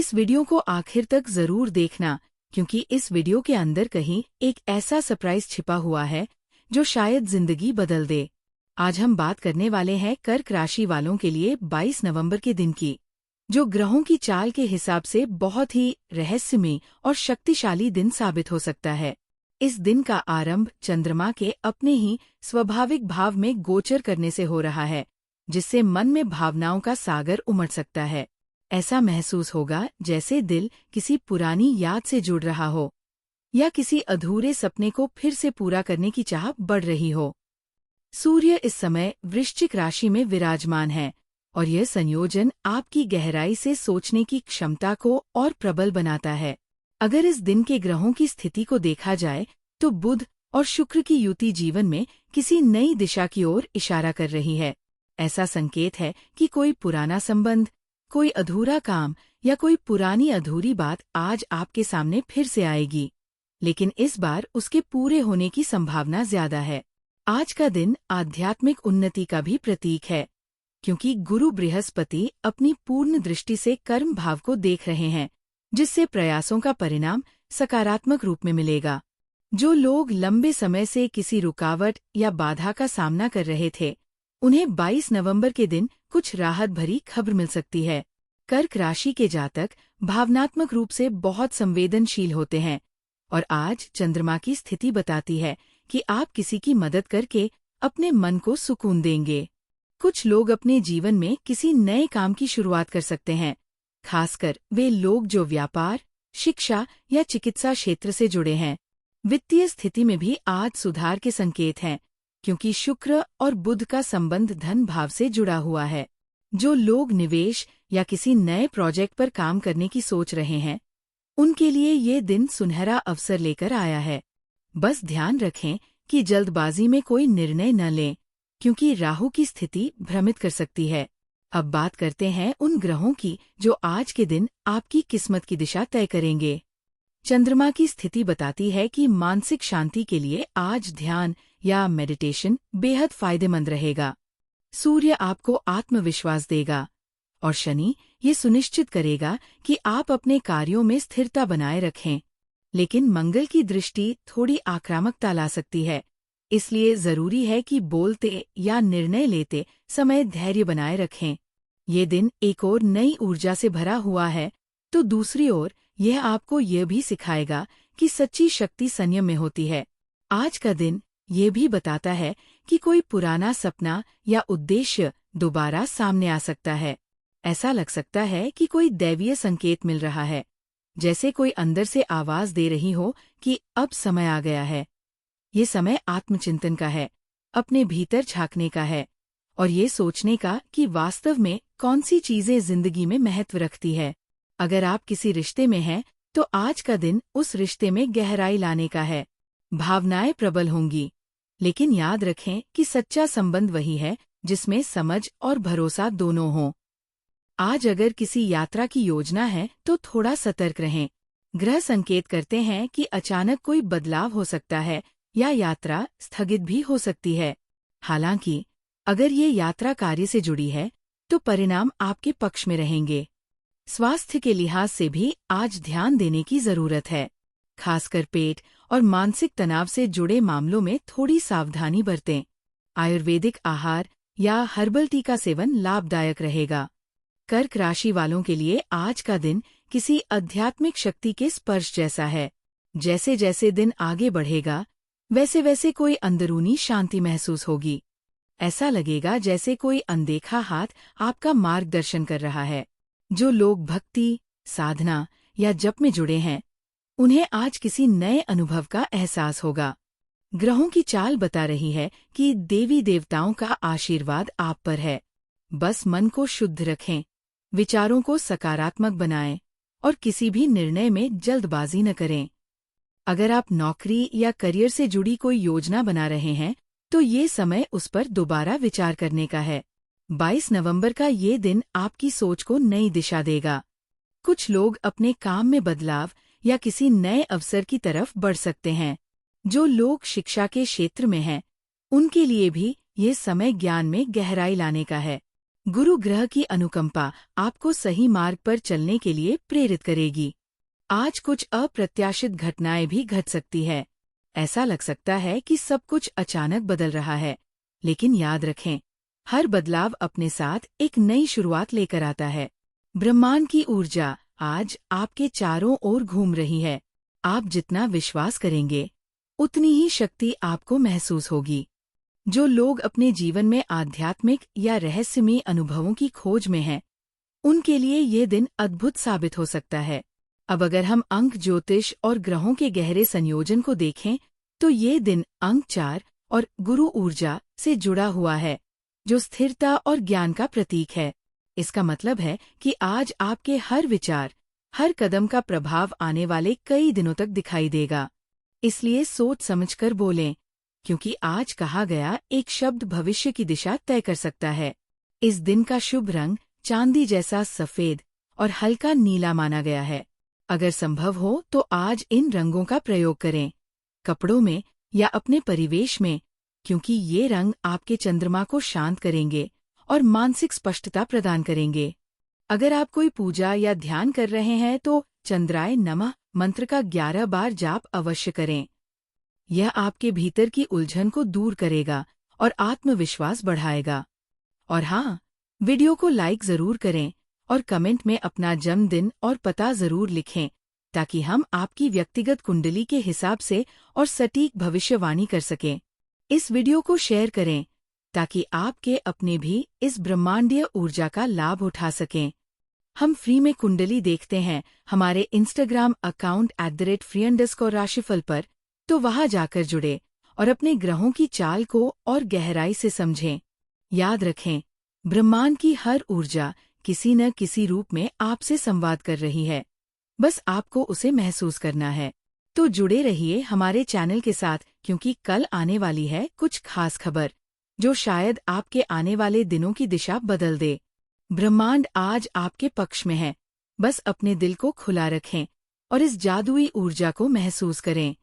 इस वीडियो को आखिर तक जरूर देखना, क्योंकि इस वीडियो के अंदर कहीं एक ऐसा सरप्राइज छिपा हुआ है जो शायद जिंदगी बदल दे। आज हम बात करने वाले हैं कर्क राशि वालों के लिए 22 नवंबर के दिन की, जो ग्रहों की चाल के हिसाब से बहुत ही रहस्यमय और शक्तिशाली दिन साबित हो सकता है। इस दिन का आरंभ चंद्रमा के अपने ही स्वाभाविक भाव में गोचर करने से हो रहा है, जिससे मन में भावनाओं का सागर उमड़ सकता है। ऐसा महसूस होगा जैसे दिल किसी पुरानी याद से जुड़ रहा हो या किसी अधूरे सपने को फिर से पूरा करने की चाह बढ़ रही हो। सूर्य इस समय वृश्चिक राशि में विराजमान है और यह संयोजन आपकी गहराई से सोचने की क्षमता को और प्रबल बनाता है। अगर इस दिन के ग्रहों की स्थिति को देखा जाए तो बुध और शुक्र की युति जीवन में किसी नई दिशा की ओर इशारा कर रही है। ऐसा संकेत है कि कोई पुराना संबंध, कोई अधूरा काम या कोई पुरानी अधूरी बात आज आपके सामने फिर से आएगी, लेकिन इस बार उसके पूरे होने की संभावना ज्यादा है। आज का दिन आध्यात्मिक उन्नति का भी प्रतीक है, क्योंकि गुरु बृहस्पति अपनी पूर्ण दृष्टि से कर्म भाव को देख रहे हैं, जिससे प्रयासों का परिणाम सकारात्मक रूप में मिलेगा। जो लोग लंबे समय से किसी रुकावट या बाधा का सामना कर रहे थे, उन्हें 22 नवंबर के दिन कुछ राहत भरी खबर मिल सकती है। कर्क राशि के जातक भावनात्मक रूप से बहुत संवेदनशील होते हैं और आज चंद्रमा की स्थिति बताती है कि आप किसी की मदद करके अपने मन को सुकून देंगे। कुछ लोग अपने जीवन में किसी नए काम की शुरुआत कर सकते हैं, खासकर वे लोग जो व्यापार, शिक्षा या चिकित्सा क्षेत्र से जुड़े हैं। वित्तीय स्थिति में भी आज सुधार के संकेत हैं, क्योंकि शुक्र और बुध का संबंध धन भाव से जुड़ा हुआ है। जो लोग निवेश या किसी नए प्रोजेक्ट पर काम करने की सोच रहे हैं, उनके लिए ये दिन सुनहरा अवसर लेकर आया है। बस ध्यान रखें कि जल्दबाजी में कोई निर्णय न लें, क्योंकि राहु की स्थिति भ्रमित कर सकती है। अब बात करते हैं उन ग्रहों की जो आज के दिन आपकी किस्मत की दिशा तय करेंगे। चंद्रमा की स्थिति बताती है कि मानसिक शांति के लिए आज ध्यान या मेडिटेशन बेहद फायदेमंद रहेगा। सूर्य आपको आत्मविश्वास देगा और शनि ये सुनिश्चित करेगा कि आप अपने कार्यों में स्थिरता बनाए रखें। लेकिन मंगल की दृष्टि थोड़ी आक्रामकता ला सकती है, इसलिए जरूरी है कि बोलते या निर्णय लेते समय धैर्य बनाए रखें। ये दिन एक ओर नई ऊर्जा से भरा हुआ है, तो दूसरी ओर यह आपको यह भी सिखाएगा कि सच्ची शक्ति संयम में होती है। आज का दिन ये भी बताता है कि कोई पुराना सपना या उद्देश्य दोबारा सामने आ सकता है। ऐसा लग सकता है कि कोई दैवीय संकेत मिल रहा है, जैसे कोई अंदर से आवाज दे रही हो कि अब समय आ गया है। ये समय आत्मचिंतन का है, अपने भीतर झांकने का है और ये सोचने का कि वास्तव में कौन सी चीजें जिंदगी में महत्व रखती है। अगर आप किसी रिश्ते में हैं, तो आज का दिन उस रिश्ते में गहराई लाने का है। भावनाएं प्रबल होंगी, लेकिन याद रखें कि सच्चा संबंध वही है जिसमें समझ और भरोसा दोनों हों। आज अगर किसी यात्रा की योजना है तो थोड़ा सतर्क रहें। ग्रह संकेत करते हैं कि अचानक कोई बदलाव हो सकता है या यात्रा स्थगित भी हो सकती है। हालांकि अगर ये यात्रा कार्य से जुड़ी है तो परिणाम आपके पक्ष में रहेंगे। स्वास्थ्य के लिहाज से भी आज ध्यान देने की जरूरत है, खासकर पेट और मानसिक तनाव से जुड़े मामलों में थोड़ी सावधानी बरतें। आयुर्वेदिक आहार या हर्बल टी का सेवन लाभदायक रहेगा। कर्क राशि वालों के लिए आज का दिन किसी आध्यात्मिक शक्ति के स्पर्श जैसा है। जैसे जैसे दिन आगे बढ़ेगा, वैसे वैसे कोई अंदरूनी शांति महसूस होगी। ऐसा लगेगा जैसे कोई अनदेखा हाथ आपका मार्गदर्शन कर रहा है। जो लोग भक्ति, साधना या जप में जुड़े हैं, उन्हें आज किसी नए अनुभव का एहसास होगा। ग्रहों की चाल बता रही है कि देवी देवताओं का आशीर्वाद आप पर है। बस मन को शुद्ध रखें, विचारों को सकारात्मक बनाएं और किसी भी निर्णय में जल्दबाजी न करें। अगर आप नौकरी या करियर से जुड़ी कोई योजना बना रहे हैं, तो ये समय उस पर दोबारा विचार करने का है। 22 नवंबर का ये दिन आपकी सोच को नई दिशा देगा। कुछ लोग अपने काम में बदलाव या किसी नए अवसर की तरफ बढ़ सकते हैं। जो लोग शिक्षा के क्षेत्र में हैं, उनके लिए भी ये समय ज्ञान में गहराई लाने का है। गुरु ग्रह की अनुकंपा आपको सही मार्ग पर चलने के लिए प्रेरित करेगी। आज कुछ अप्रत्याशित घटनाएं भी घट सकती है। ऐसा लग सकता है कि सब कुछ अचानक बदल रहा है, लेकिन याद रखें, हर बदलाव अपने साथ एक नई शुरुआत लेकर आता है। ब्रह्मांड की ऊर्जा आज आपके चारों ओर घूम रही है। आप जितना विश्वास करेंगे, उतनी ही शक्ति आपको महसूस होगी। जो लोग अपने जीवन में आध्यात्मिक या रहस्यमय अनुभवों की खोज में हैं, उनके लिए ये दिन अद्भुत साबित हो सकता है। अब अगर हम अंक ज्योतिष और ग्रहों के गहरे संयोजन को देखें, तो ये दिन अंक 4 और गुरु ऊर्जा से जुड़ा हुआ है, जो स्थिरता और ज्ञान का प्रतीक है। इसका मतलब है कि आज आपके हर विचार, हर कदम का प्रभाव आने वाले कई दिनों तक दिखाई देगा। इसलिए सोच समझकर बोलें, क्योंकि आज कहा गया एक शब्द भविष्य की दिशा तय कर सकता है। इस दिन का शुभ रंग चांदी जैसा सफेद और हल्का नीला माना गया है। अगर संभव हो तो आज इन रंगों का प्रयोग करें, कपड़ों में या अपने परिवेश में, क्योंकि ये रंग आपके चंद्रमा को शांत करेंगे और मानसिक स्पष्टता प्रदान करेंगे। अगर आप कोई पूजा या ध्यान कर रहे हैं तो चंद्राय नमः मंत्र का 11 बार जाप अवश्य करें। यह आपके भीतर की उलझन को दूर करेगा और आत्मविश्वास बढ़ाएगा। और हाँ, वीडियो को लाइक जरूर करें और कमेंट में अपना जन्मदिन और पता जरूर लिखें, ताकि हम आपकी व्यक्तिगत कुंडली के हिसाब से और सटीक भविष्यवाणी कर सकें। इस वीडियो को शेयर करें ताकि आपके अपने भी इस ब्रह्मांडीय ऊर्जा का लाभ उठा सकें। हम फ्री में कुंडली देखते हैं हमारे इंस्टाग्राम अकाउंट @free_राशिफल पर, तो वहां जाकर जुड़े और अपने ग्रहों की चाल को और गहराई से समझें। याद रखें, ब्रह्मांड की हर ऊर्जा किसी न किसी रूप में आपसे संवाद कर रही है, बस आपको उसे महसूस करना है। तो जुड़े रहिए हमारे चैनल के साथ, क्योंकि कल आने वाली है कुछ खास खबर, जो शायद आपके आने वाले दिनों की दिशा बदल दे। ब्रह्मांड आज आपके पक्ष में है, बस अपने दिल को खुला रखें और इस जादुई ऊर्जा को महसूस करें।